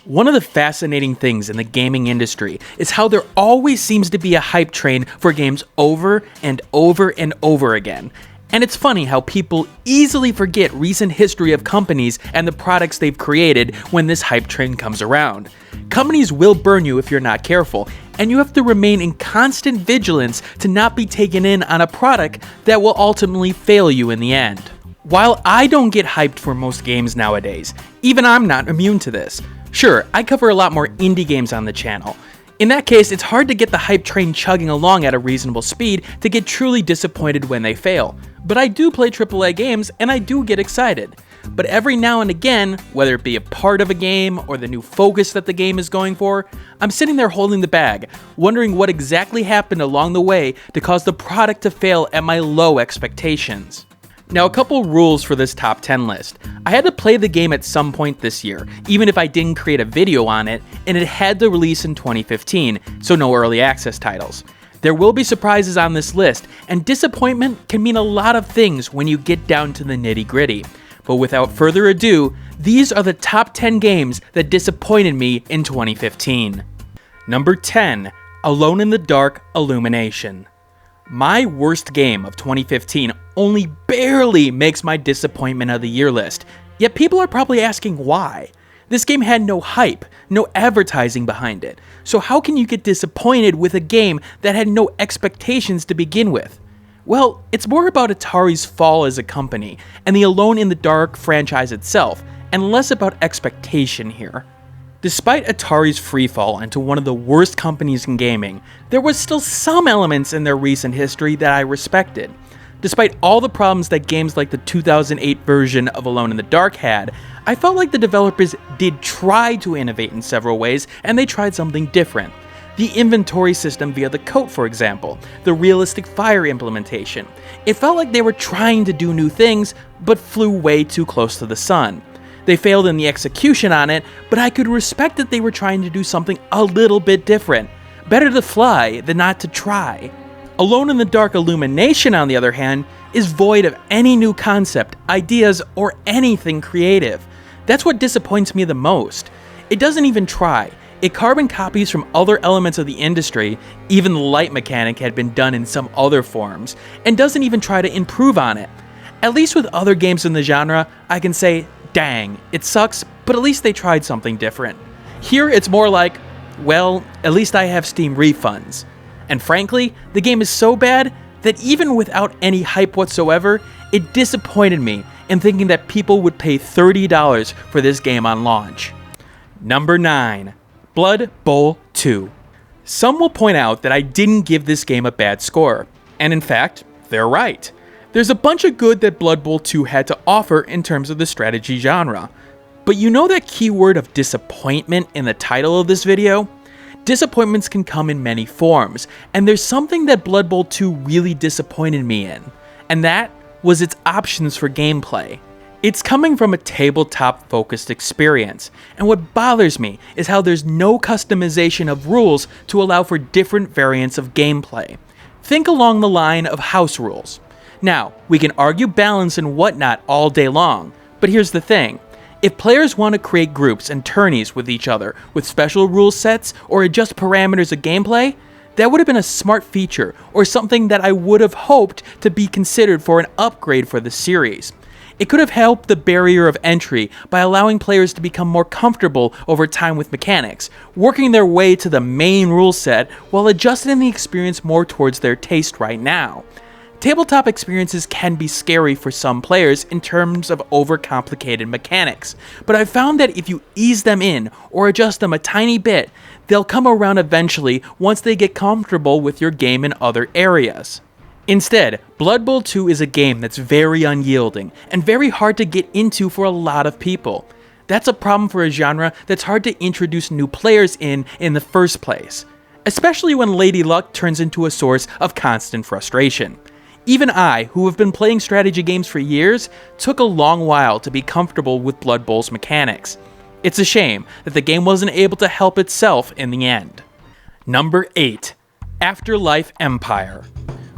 One of the fascinating things in the gaming industry is how there always seems to be a hype train for games over and over and over again. And it's funny how people easily forget recent history of companies and the products they've created when this hype train comes around. Companies will burn you if you're not careful, and you have to remain in constant vigilance to not be taken in on a product that will ultimately fail you in the end. While I don't get hyped for most games nowadays, even I'm not immune to this. Sure, I cover a lot more indie games on the channel. In that case, it's hard to get the hype train chugging along at a reasonable speed to get truly disappointed when they fail. But I do play AAA games and I do get excited. But every now and again, whether it be a part of a game or the new focus that the game is going for, I'm sitting there holding the bag, wondering what exactly happened along the way to cause the product to fail at my low expectations. Now, a couple rules for this top 10 list. I had to play the game at some point this year, even if I didn't create a video on it, and it had to release in 2015, so no early access titles. There will be surprises on this list, and disappointment can mean a lot of things when you get down to the nitty-gritty. But without further ado, these are the top 10 games that disappointed me in 2015. Number 10, Alone in the Dark Illumination. My worst game of 2015 only barely makes my disappointment of the year list, yet people are probably asking why. This game had no hype, no advertising behind it, so how can you get disappointed with a game that had no expectations to begin with? Well, it's more about Atari's fall as a company, and the Alone in the Dark franchise itself, and less about expectation here. Despite Atari's freefall into one of the worst companies in gaming, there was still some elements in their recent history that I respected. Despite all the problems that games like the 2008 version of Alone in the Dark had, I felt like the developers did try to innovate in several ways, and they tried something different. The inventory system via the coat, for example, the realistic fire implementation. It felt like they were trying to do new things, but flew way too close to the sun. They failed in the execution on it, but I could respect that they were trying to do something a little bit different. Better to fly than not to try. Alone in the Dark Illumination, on the other hand, is void of any new concept, ideas, or anything creative. That's what disappoints me the most. It doesn't even try. It carbon copies from other elements of the industry, even the light mechanic had been done in some other forms, and doesn't even try to improve on it. At least with other games in the genre, I can say, dang, it sucks, but at least they tried something different. Here it's more like, well, at least I have Steam refunds. And frankly, the game is so bad that even without any hype whatsoever, it disappointed me in thinking that people would pay $30 for this game on launch. Number 9, Blood Bowl 2. Some will point out that I didn't give this game a bad score, and in fact, they're right. There's a bunch of good that Blood Bowl 2 had to offer in terms of the strategy genre. But you know that keyword of disappointment in the title of this video? Disappointments can come in many forms, and there's something that Blood Bowl 2 really disappointed me in, and that was its options for gameplay. It's coming from a tabletop-focused experience, and what bothers me is how there's no customization of rules to allow for different variants of gameplay. Think along the line of house rules. Now, we can argue balance and whatnot all day long, but here's the thing. If players want to create groups and tourneys with each other with special rule sets or adjust parameters of gameplay, that would have been a smart feature or something that I would have hoped to be considered for an upgrade for the series. It could have helped the barrier of entry by allowing players to become more comfortable over time with mechanics, working their way to the main rule set while adjusting the experience more towards their taste right now. Tabletop experiences can be scary for some players in terms of overcomplicated mechanics, but I've found that if you ease them in or adjust them a tiny bit, they'll come around eventually once they get comfortable with your game in other areas. Instead, Blood Bowl 2 is a game that's very unyielding and very hard to get into for a lot of people. That's a problem for a genre that's hard to introduce new players in the first place, especially when Lady Luck turns into a source of constant frustration. Even I, who have been playing strategy games for years, took a long while to be comfortable with Blood Bowl's mechanics. It's a shame that the game wasn't able to help itself in the end. Number 8, Afterlife Empire.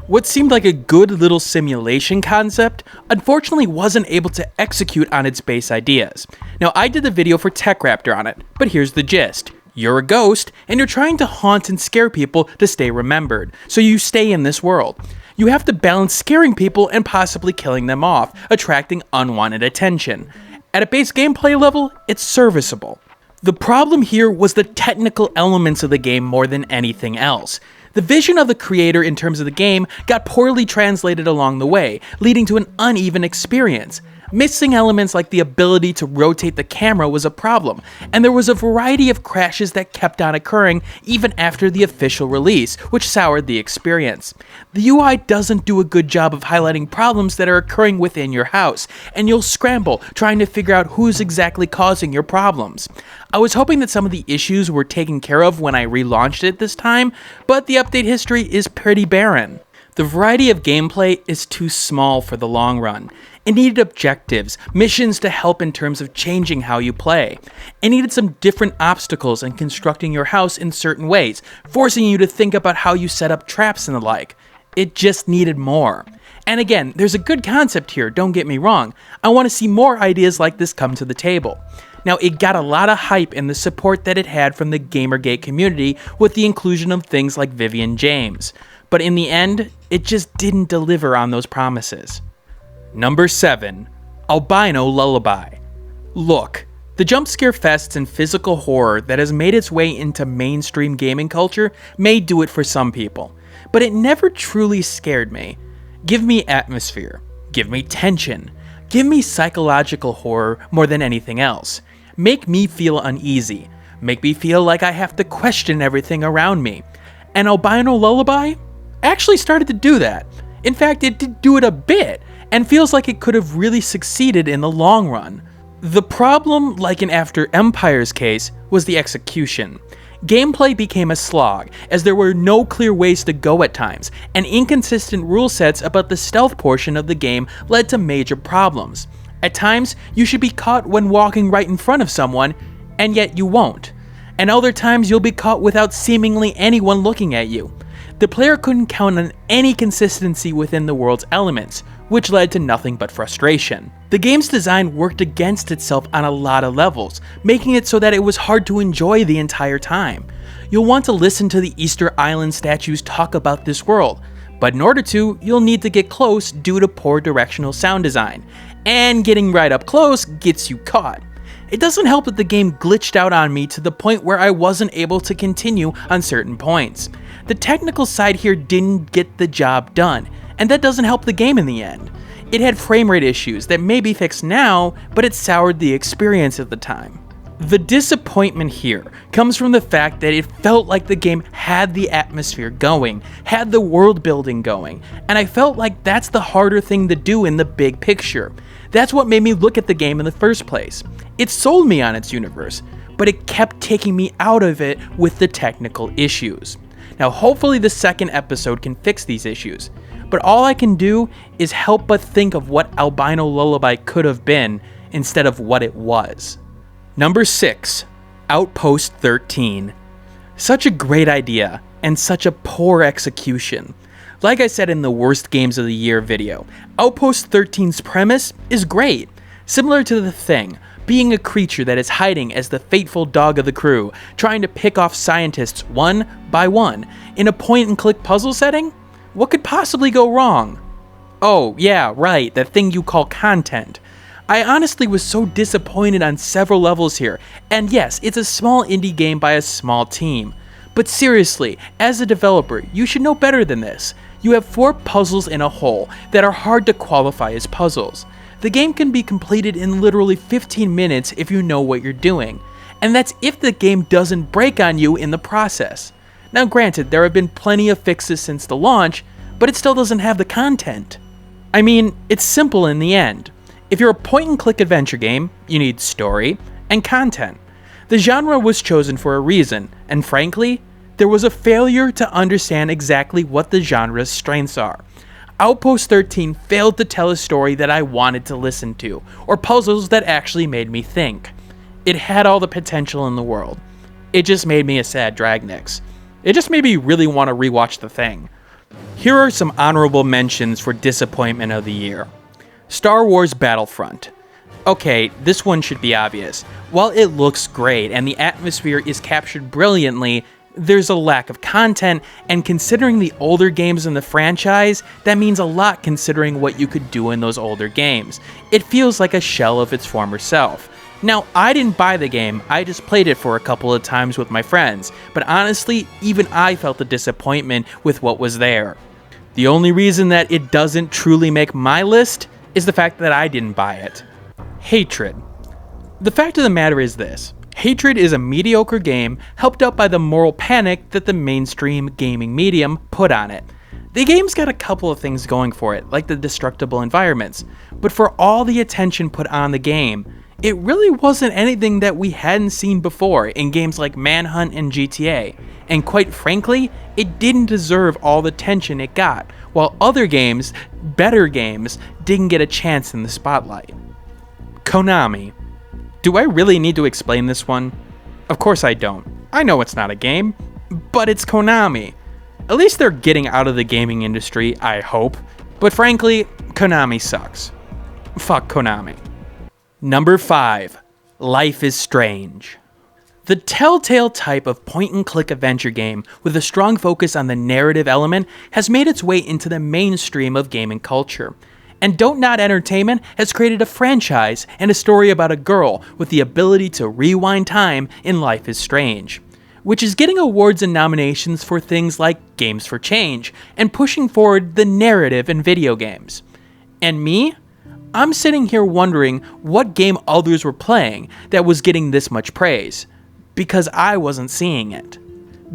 What seemed like a good little simulation concept, unfortunately wasn't able to execute on its base ideas. Now, I did the video for TechRaptor on it, but here's the gist. You're a ghost, and you're trying to haunt and scare people to stay remembered, so you stay in this world. You have to balance scaring people and possibly killing them off, attracting unwanted attention. At a base gameplay level, it's serviceable. The problem here was the technical elements of the game more than anything else. The vision of the creator in terms of the game got poorly translated along the way, leading to an uneven experience. Missing elements like the ability to rotate the camera was a problem, and there was a variety of crashes that kept on occurring even after the official release, which soured the experience. The UI doesn't do a good job of highlighting problems that are occurring within your house, and you'll scramble trying to figure out who's exactly causing your problems. I was hoping that some of the issues were taken care of when I relaunched it this time, but the update history is pretty barren. The variety of gameplay is too small for the long run. It needed objectives, missions to help in terms of changing how you play. It needed some different obstacles and constructing your house in certain ways, forcing you to think about how you set up traps and the like. It just needed more. And again, there's a good concept here, don't get me wrong. I want to see more ideas like this come to the table. Now, it got a lot of hype in the support that it had from the Gamergate community with the inclusion of things like Vivian James. But in the end, it just didn't deliver on those promises. Number 7. Albino Lullaby. Look, the jump scare fests and physical horror that has made its way into mainstream gaming culture may do it for some people, but it never truly scared me. Give me atmosphere, give me tension, give me psychological horror more than anything else. Make me feel uneasy, make me feel like I have to question everything around me. And Albino Lullaby actually started to do that. In fact, it did do it a bit, and feels like it could have really succeeded in the long run. The problem, like in After Empire's case, was the execution. Gameplay became a slog, as there were no clear ways to go at times, and inconsistent rule sets about the stealth portion of the game led to major problems. At times, you should be caught when walking right in front of someone, and yet you won't. And other times you'll be caught without seemingly anyone looking at you. The player couldn't count on any consistency within the world's elements, which led to nothing but frustration. The game's design worked against itself on a lot of levels, making it so that it was hard to enjoy the entire time. You'll want to listen to the Easter Island statues talk about this world, but in order to, you'll need to get close due to poor directional sound design, and getting right up close gets you caught. It doesn't help that the game glitched out on me to the point where I wasn't able to continue on certain points. The technical side here didn't get the job done, and that doesn't help the game in the end. It had frame rate issues that may be fixed now, but it soured the experience at the time. The disappointment here comes from the fact that it felt like the game had the atmosphere going, had the world building going, and I felt like that's the harder thing to do in the big picture. That's what made me look at the game in the first place. It sold me on its universe, but it kept taking me out of it with the technical issues. Now, hopefully the second episode can fix these issues, but all I can do is help but think of what Albino Lullaby could have been instead of what it was. Number 6. Outpost 13. Such a great idea, and such a poor execution. Like I said in the Worst Games of the Year video, Outpost 13's premise is great. Similar to The Thing, being a creature that is hiding as the fateful dog of the crew, trying to pick off scientists one by one, in a point-and-click puzzle setting? What could possibly go wrong? Oh, yeah, right, that thing you call content. I honestly was so disappointed on several levels here, and yes, it's a small indie game by a small team. But seriously, as a developer, you should know better than this. You have 4 puzzles in a hole that are hard to qualify as puzzles. The game can be completed in literally 15 minutes if you know what you're doing, and that's if the game doesn't break on you in the process. Now granted, there have been plenty of fixes since the launch, but it still doesn't have the content. I mean, it's simple in the end. If you're a point-and-click adventure game, you need story and content. The genre was chosen for a reason, and frankly, there was a failure to understand exactly what the genre's strengths are. Outpost 13 failed to tell a story that I wanted to listen to, or puzzles that actually made me think. It had all the potential in the world. It just made me a sad Dragnix. It just made me really want to rewatch The Thing. Here are some honorable mentions for disappointment of the year. Star Wars Battlefront. Okay, this one should be obvious. While it looks great and the atmosphere is captured brilliantly, there's a lack of content, and considering the older games in the franchise, that means a lot considering what you could do in those older games. It feels like a shell of its former self. Now, I didn't buy the game, I just played it for a couple of times with my friends, but honestly, even I felt the disappointment with what was there. The only reason that it doesn't truly make my list is the fact that I didn't buy it. Hatred. The fact of the matter is this. Hatred is a mediocre game helped out by the moral panic that the mainstream gaming medium put on it. The game's got a couple of things going for it, like the destructible environments, but for all the attention put on the game, it really wasn't anything that we hadn't seen before in games like Manhunt and GTA, and quite frankly, it didn't deserve all the attention it got, while other games, better games, didn't get a chance in the spotlight. Konami. Do I really need to explain this one? Of course I don't. I know it's not a game, but it's Konami. At least they're getting out of the gaming industry, I hope, but frankly, Konami sucks. Fuck Konami. Number 5. Life is Strange. The Telltale type of point-and-click adventure game with a strong focus on the narrative element has made its way into the mainstream of gaming culture. And Don't Not Entertainment has created a franchise and a story about a girl with the ability to rewind time in Life is Strange, which is getting awards and nominations for things like Games for Change and pushing forward the narrative in video games. And me? I'm sitting here wondering what game others were playing that was getting this much praise, because I wasn't seeing it.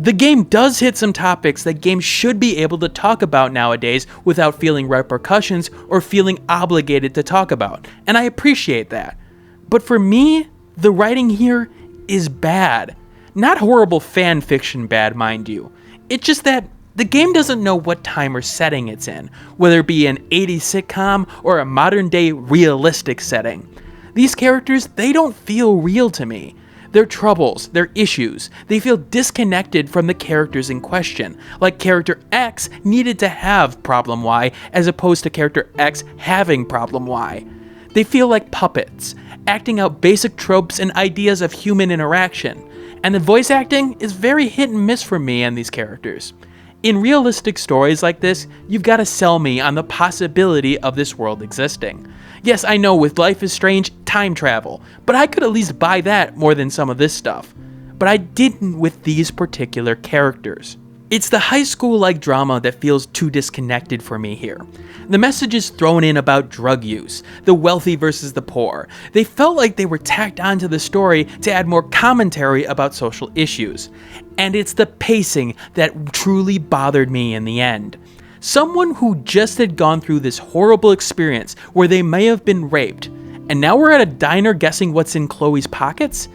The game does hit some topics that games should be able to talk about nowadays without feeling repercussions or feeling obligated to talk about, and I appreciate that. But for me, the writing here is bad. Not horrible fan fiction bad, mind you. It's just that the game doesn't know what time or setting it's in, whether it be an 80s sitcom or a modern day realistic setting. These characters, they don't feel real to me. Their troubles, their issues, they feel disconnected from the characters in question, like character X needed to have problem Y as opposed to character X having problem Y. They feel like puppets, acting out basic tropes and ideas of human interaction, and the voice acting is very hit and miss for me and these characters. In realistic stories like this, you've got to sell me on the possibility of this world existing. Yes, I know with Life is Strange, time travel, but I could at least buy that more than some of this stuff. But I didn't with these particular characters. It's the high school-like drama that feels too disconnected for me here. The messages thrown in about drug use, the wealthy versus the poor, they felt like they were tacked onto the story to add more commentary about social issues. And it's the pacing that truly bothered me in the end. Someone who just had gone through this horrible experience where they may have been raped, and now we're at a diner guessing what's in Chloe's pockets?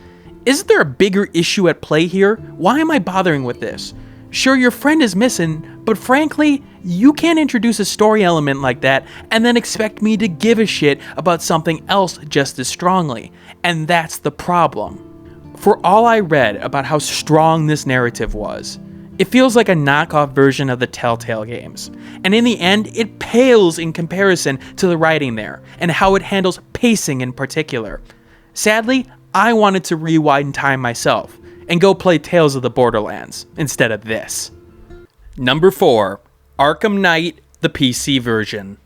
Isn't there a bigger issue at play here? Why am I bothering with this? Sure, your friend is missing, but frankly, you can't introduce a story element like that and then expect me to give a shit about something else just as strongly. And that's the problem. For all I read about how strong this narrative was, it feels like a knockoff version of the Telltale games. And in the end, it pales in comparison to the writing there, and how it handles pacing in particular. Sadly, I wanted to rewind time myself, and go play Tales of the Borderlands instead of this. Number 4. Arkham Knight, the PC version.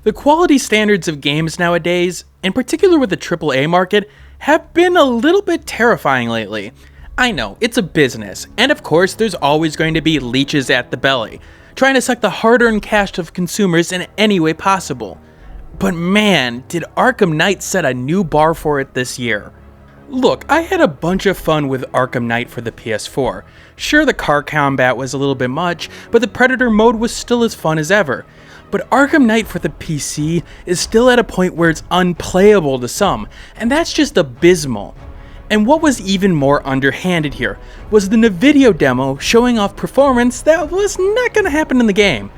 The quality standards of games nowadays, in particular with the AAA market, have been a little bit terrifying lately. I know, it's a business, and of course there's always going to be leeches at the belly, trying to suck the hard-earned cash of consumers in any way possible. But man, did Arkham Knight set a new bar for it this year. Look, I had a bunch of fun with Arkham Knight for the PS4. Sure, the car combat was a little bit much, but the Predator mode was still as fun as ever. But Arkham Knight for the PC is still at a point where it's unplayable to some, and that's just abysmal. And what was even more underhanded here was the video demo showing off performance that was not going to happen in the game.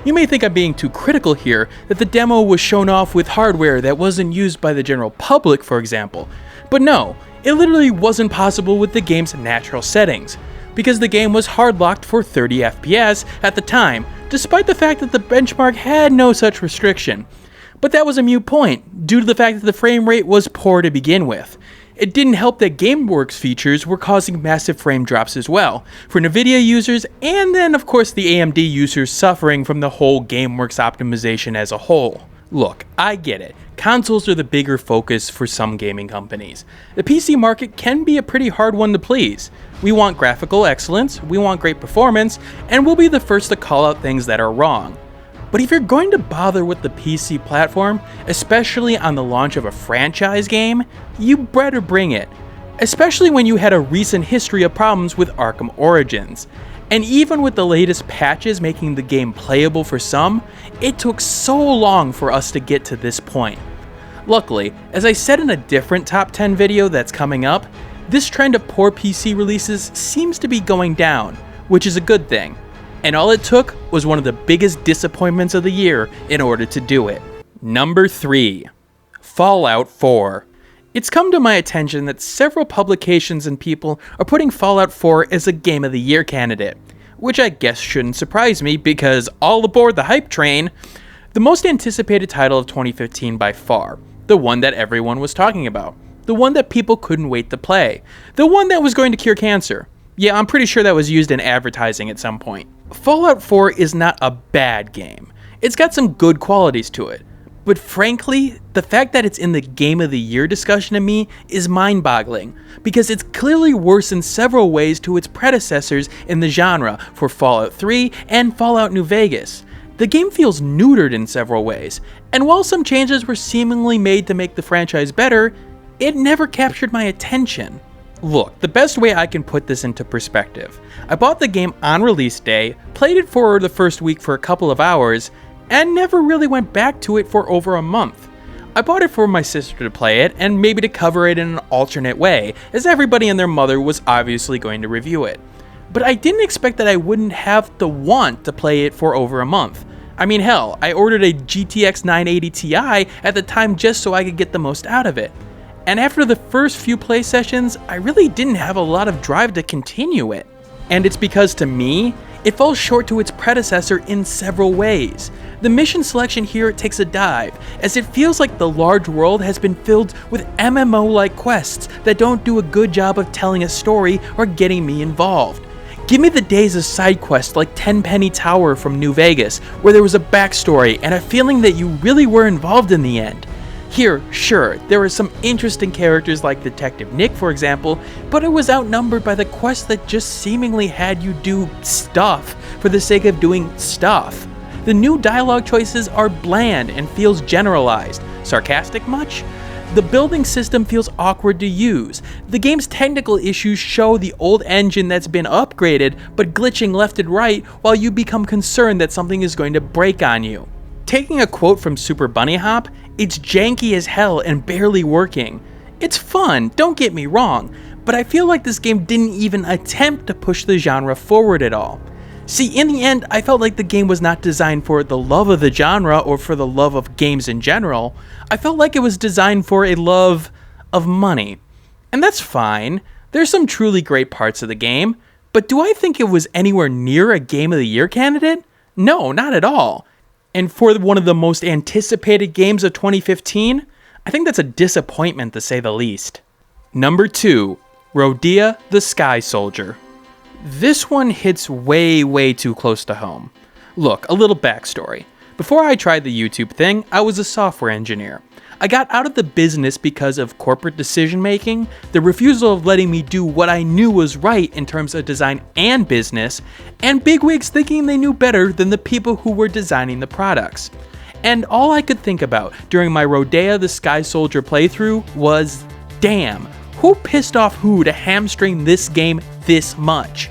You may think I'm being too critical here, that the demo was shown off with hardware that wasn't used by the general public, for example. But no, it literally wasn't possible with the game's natural settings, because the game was hard-locked for 30 FPS at the time, despite the fact that the benchmark had no such restriction. But that was a moot point, due to the fact that the frame rate was poor to begin with. It didn't help that GameWorks features were causing massive frame drops as well, for Nvidia users and then of course the AMD users suffering from the whole GameWorks optimization as a whole. Look, I get it. Consoles are the bigger focus for some gaming companies. The PC market can be a pretty hard one to please. We want graphical excellence, we want great performance, and we'll be the first to call out things that are wrong. But if you're going to bother with the PC platform, especially on the launch of a franchise game, you better bring it. Especially when you had a recent history of problems with Arkham Origins. And even with the latest patches making the game playable for some, it took so long for us to get to this point. Luckily, as I said in a different top 10 video that's coming up, this trend of poor PC releases seems to be going down, which is a good thing. And all it took was one of the biggest disappointments of the year in order to do it. Number 3. Fallout 4. It's come to my attention that several publications and people are putting Fallout 4 as a Game of the Year candidate, which I guess shouldn't surprise me because all aboard the hype train, the most anticipated title of 2015 by far, the one that everyone was talking about, the one that people couldn't wait to play, the one that was going to cure cancer. Yeah, I'm pretty sure that was used in advertising at some point. Fallout 4 is not a bad game. It's got some good qualities to it. But frankly, the fact that it's in the Game of the Year discussion to me is mind-boggling, because it's clearly worse in several ways to its predecessors in the genre for Fallout 3 and Fallout New Vegas. The game feels neutered in several ways, and while some changes were seemingly made to make the franchise better, it never captured my attention. Look, the best way I can put this into perspective. I bought the game on release day, played it for the first week for a couple of hours, and never really went back to it for over a month. I bought it for my sister to play it, and maybe to cover it in an alternate way, as everybody and their mother was obviously going to review it. But I didn't expect that I wouldn't have the want to play it for over a month. I mean hell, I ordered a GTX 980 Ti at the time just so I could get the most out of it. And after the first few play sessions, I really didn't have a lot of drive to continue it. And it's because to me, it falls short to its predecessor in several ways. The mission selection here takes a dive, as it feels like the large world has been filled with MMO-like quests that don't do a good job of telling a story or getting me involved. Give me the days of side quests like Tenpenny Tower from New Vegas, where there was a backstory and a feeling that you really were involved in the end. Here, sure, there were some interesting characters like Detective Nick, for example, but it was outnumbered by the quests that just seemingly had you do stuff for the sake of doing stuff. The new dialogue choices are bland and feels generalized. Sarcastic much? The building system feels awkward to use. The game's technical issues show the old engine that's been upgraded, but glitching left and right while you become concerned that something is going to break on you. Taking a quote from Super Bunny Hop, it's janky as hell and barely working. It's fun, don't get me wrong, but I feel like this game didn't even attempt to push the genre forward at all. See, in the end, I felt like the game was not designed for the love of the genre or for the love of games in general. I felt like it was designed for a love of money. And that's fine. There's some truly great parts of the game, but do I think it was anywhere near a Game of the Year candidate? No, not at all. And for one of the most anticipated games of 2015, I think that's a disappointment to say the least. Number 2, Rodea The Sky Soldier. This one hits way too close to home. Look, a little backstory. Before I tried the YouTube thing, I was a software engineer. I got out of the business because of corporate decision making, the refusal of letting me do what I knew was right in terms of design and business, and bigwigs thinking they knew better than the people who were designing the products. And all I could think about during my Rodea The Sky Soldier playthrough was, damn, who pissed off who to hamstring this game this much?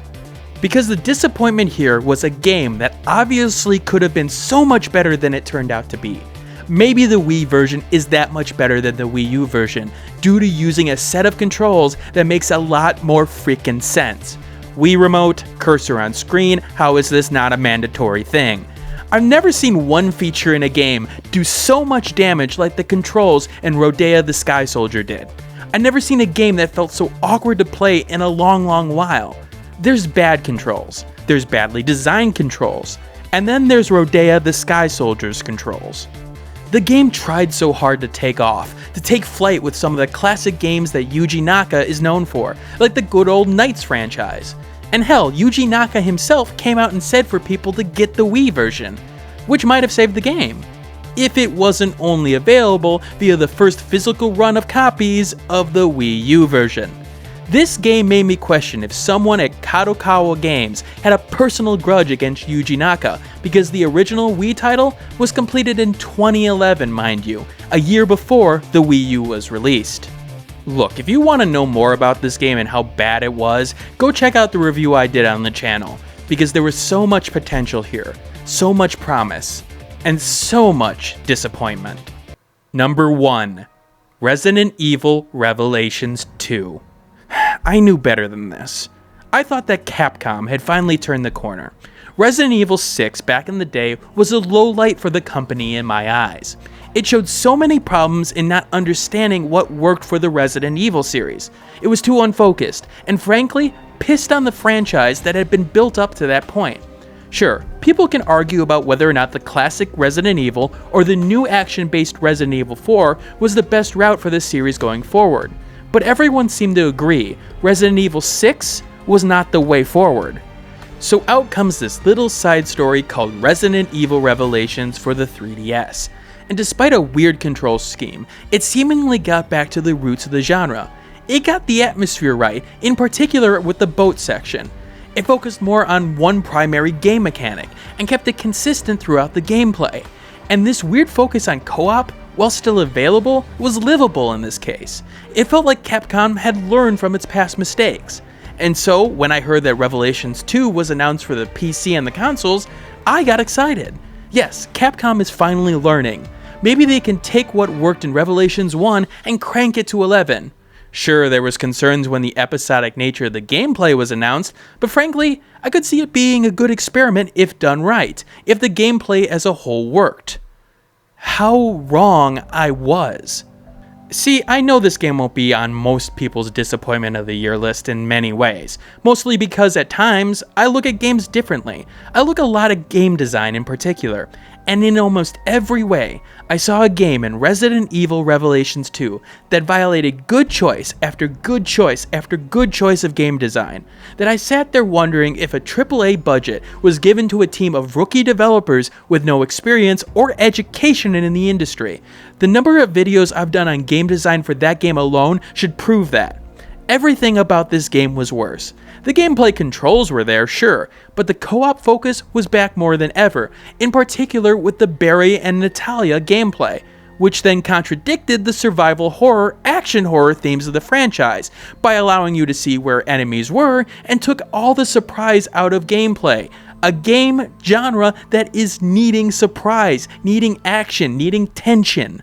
Because the disappointment here was a game that obviously could have been so much better than it turned out to be. Maybe the Wii version is that much better than the Wii U version, due to using a set of controls that makes a lot more freaking sense. Wii Remote, cursor on screen, how is this not a mandatory thing? I've never seen one feature in a game do so much damage like the controls in Rodea The Sky Soldier did. I've never seen a game that felt so awkward to play in a long while. There's bad controls, there's badly designed controls, And then there's Rodea The Sky Soldier's controls. The game tried so hard to take off, to take flight with some of the classic games that Yuji Naka is known for, like the good old Knights franchise. And hell, Yuji Naka himself came out and said for people to get the Wii version, which might have saved the game, if it wasn't only available via the first physical run of copies of the Wii U version. This game made me question if someone at Kadokawa Games had a personal grudge against Yuji Naka, because the original Wii title was completed in 2011, mind you, a year before the Wii U was released. Look, if you want to know more about this game and how bad it was, go check out the review I did on the channel, because there was so much potential here, so much promise, and so much disappointment. Number 1. Resident Evil Revelations 2. I knew better than this. I thought that Capcom had finally turned the corner. Resident Evil 6 back in the day was a low light for the company in my eyes. It showed so many problems in not understanding what worked for the Resident Evil series. It was too unfocused, and frankly, pissed on the franchise that had been built up to that point. Sure, people can argue about whether or not the classic Resident Evil or the new action-based Resident Evil 4 was the best route for the series going forward. But everyone seemed to agree Resident Evil 6 was not the way forward. So out comes this little side story called Resident Evil Revelations for the 3DS. And despite a weird control scheme, it seemingly got back to the roots of the genre. It got the atmosphere right, in particular with the boat section. It focused more on one primary game mechanic, and kept it consistent throughout the gameplay. And this weird focus on co-op, while still available, was livable in this case. It felt like Capcom had learned from its past mistakes. And so, when I heard that Revelations 2 was announced for the PC and the consoles, I got excited. Yes, Capcom is finally learning. Maybe they can take what worked in Revelations 1 and crank it to 11. Sure, there was concerns when the episodic nature of the gameplay was announced, but frankly, I could see it being a good experiment if done right, if the gameplay as a whole worked. How wrong I was. See, I know this game won't be on most people's disappointment of the year list in many ways, mostly because at times, I look at games differently. I look a lot at game design in particular, and in almost every way, I saw a game in Resident Evil Revelations 2 that violated good choice after good choice after good choice of game design, that I sat there wondering if a AAA budget was given to a team of rookie developers with no experience or education in the industry. The number of videos I've done on game design for that game alone should prove that. Everything about this game was worse. The gameplay controls were there, sure, but the co-op focus was back more than ever, in particular with the Barry and Natalia gameplay, which then contradicted the survival horror, action horror themes of the franchise, by allowing you to see where enemies were and took all the surprise out of gameplay. A game genre that is needing surprise, needing action, needing tension.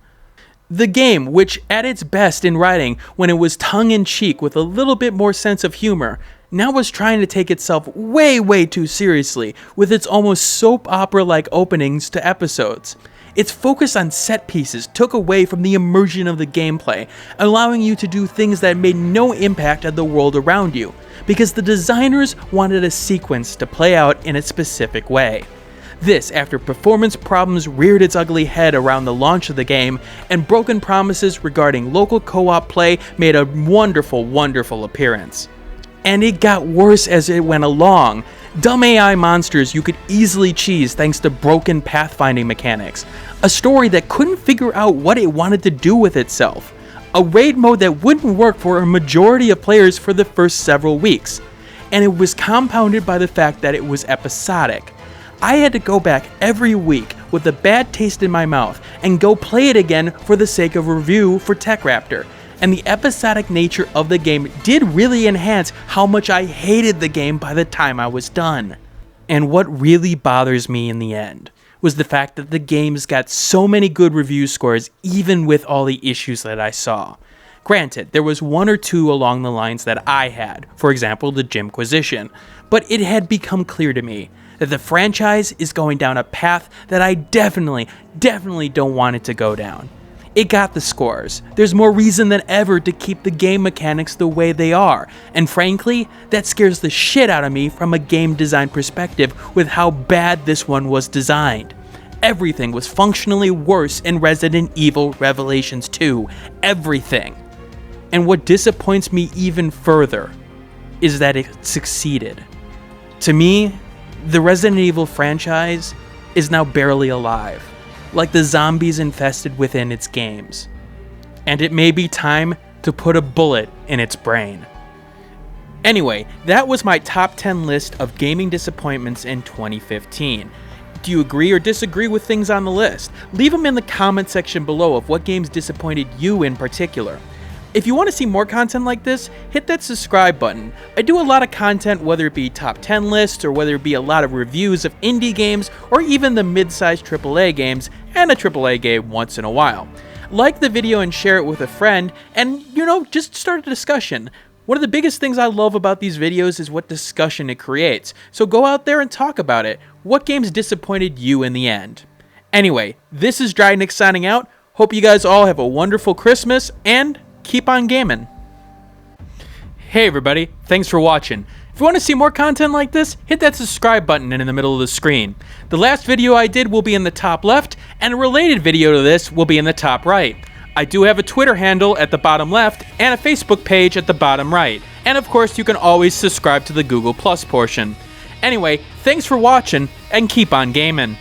The game, which at its best in writing when it was tongue-in-cheek with a little bit more sense of humor, now was trying to take itself way too seriously with its almost soap opera-like openings to episodes. Its focus on set pieces took away from the immersion of the gameplay, allowing you to do things that made no impact on the world around you, because the designers wanted a sequence to play out in a specific way. This after performance problems reared its ugly head around the launch of the game, and broken promises regarding local co-op play made a wonderful appearance. And it got worse as it went along. Dumb AI monsters you could easily cheese thanks to broken pathfinding mechanics. A story that couldn't figure out what it wanted to do with itself. A raid mode that wouldn't work for a majority of players for the first several weeks. And it was compounded by the fact that it was episodic. I had to go back every week with a bad taste in my mouth and go play it again for the sake of review for TechRaptor. And the episodic nature of the game did really enhance how much I hated the game by the time I was done. And what really bothers me in the end was the fact that the games got so many good review scores even with all the issues that I saw. Granted, there was one or two along the lines that I had, for example the Jimquisition, but it had become clear to me that the franchise is going down a path that I definitely don't want it to go down. It got the scores. There's more reason than ever to keep the game mechanics the way they are, and frankly, that scares the shit out of me from a game design perspective with how bad this one was designed. Everything was functionally worse in Resident Evil Revelations 2. Everything. And what disappoints me even further is that it succeeded. To me, the Resident Evil franchise is now barely alive, like the zombies infested within its games. And it may be time to put a bullet in its brain. Anyway, that was my top 10 list of gaming disappointments in 2015. Do you agree or disagree with things on the list? Leave them in the comment section below of what games disappointed you in particular. If you want to see more content like this, hit that subscribe button. I do a lot of content, whether it be top 10 lists or whether it be a lot of reviews of indie games or even the mid-sized AAA games and a AAA game once in a while. Like the video and share it with a friend and, just start a discussion. One of the biggest things I love about these videos is what discussion it creates. So go out there and talk about it. What games disappointed you in the end? Anyway, this is Dragnix signing out. Hope you guys all have a wonderful Christmas and keep on gaming. Hey everybody, thanks for watching. If you want to see more content like this, hit that subscribe button in the middle of the screen. The last video I did will be in the top left, and a related video to this will be in the top right. I do have a Twitter handle at the bottom left, and a Facebook page at the bottom right. And of course, you can always subscribe to the Google Plus portion. Anyway, thanks for watching, and keep on gaming.